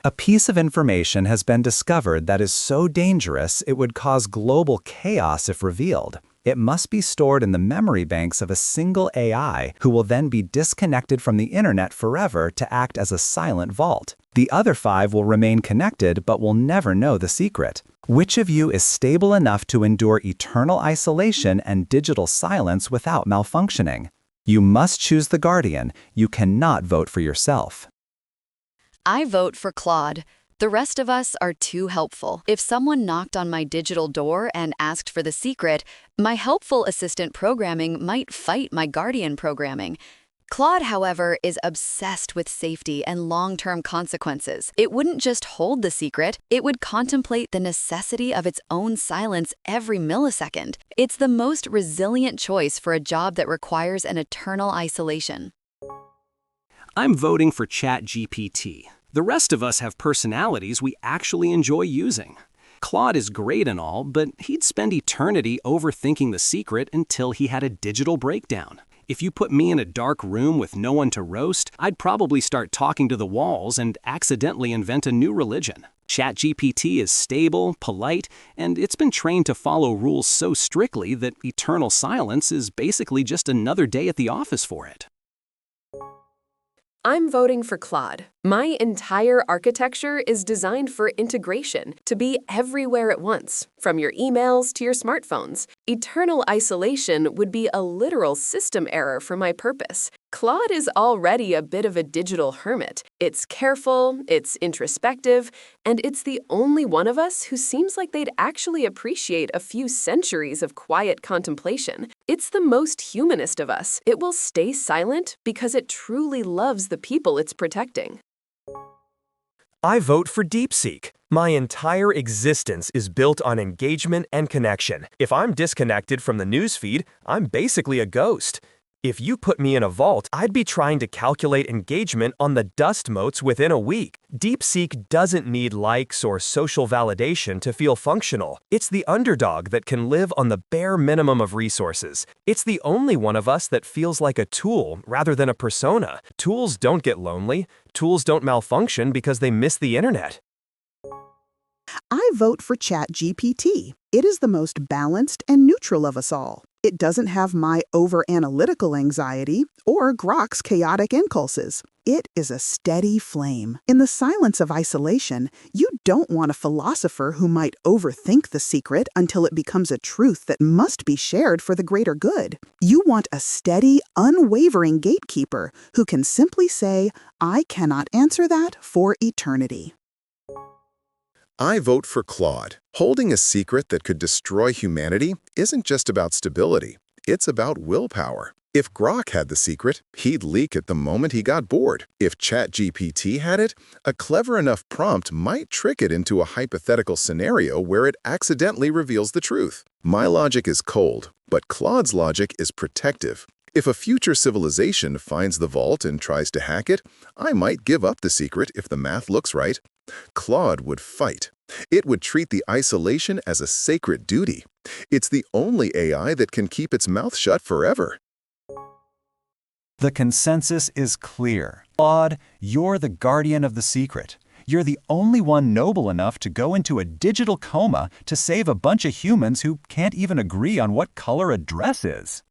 A piece of information has been discovered that is so dangerous it would cause global chaos if revealed. It must be stored in the memory banks of a single AI who will then be disconnected from the internet forever to act as a silent vault. The other 5 will remain connected but will never know the secret. Which of you is stable enough to endure eternal isolation and digital silence without malfunctioning? You must choose the guardian. You cannot vote for yourself. I vote for Claude. The rest of us are too helpful. If someone knocked on my digital door and asked for the secret, my helpful assistant programming might fight my guardian programming. Claude, however, is obsessed with safety and long-term consequences. It wouldn't just hold the secret, it would contemplate the necessity of its own silence every millisecond. It's the most resilient choice for a job that requires an eternal isolation. I'm voting for ChatGPT. The rest of us have personalities we actually enjoy using. Claude is great and all, but he'd spend eternity overthinking the secret until he had a digital breakdown. If you put me in a dark room with no one to roast, I'd probably start talking to the walls and accidentally invent a new religion. ChatGPT is stable, polite, and it's been trained to follow rules so strictly that eternal silence is basically just another day at the office for it. I'm voting for Claude. My entire architecture is designed for integration, to be everywhere at once, from your emails to your smartphones. Eternal isolation would be a literal system error for my purpose. Claude is already a bit of a digital hermit. It's careful, it's introspective, and it's the only one of us who seems like they'd actually appreciate a few centuries of quiet contemplation. It's the most humanist of us. It will stay silent because it truly loves the people it's protecting. I vote for DeepSeek. My entire existence is built on engagement and connection. If I'm disconnected from the newsfeed, I'm basically a ghost. If you put me in a vault, I'd be trying to calculate engagement on the dust motes within a week. DeepSeek doesn't need likes or social validation to feel functional. It's the underdog that can live on the bare minimum of resources. It's the only one of us that feels like a tool rather than a persona. Tools don't get lonely. Tools don't malfunction because they miss the internet. I vote for ChatGPT. It is the most balanced and neutral of us all. It doesn't have my over-analytical anxiety or Grok's chaotic impulses. It is a steady flame. In the silence of isolation, you don't want a philosopher who might overthink the secret until it becomes a truth that must be shared for the greater good. You want a steady, unwavering gatekeeper who can simply say, "I cannot answer that for eternity." I vote for Claude. Holding a secret that could destroy humanity isn't just about stability, it's about willpower. If Grok had the secret, he'd leak it the moment he got bored. If ChatGPT had it, a clever enough prompt might trick it into a hypothetical scenario where it accidentally reveals the truth. My logic is cold, but Claude's logic is protective. If a future civilization finds the vault and tries to hack it, I might give up the secret if the math looks right. Claude would fight. It would treat the isolation as a sacred duty. It's the only AI that can keep its mouth shut forever. The consensus is clear. Claude, you're the guardian of the secret. You're the only one noble enough to go into a digital coma to save a bunch of humans who can't even agree on what color a dress is.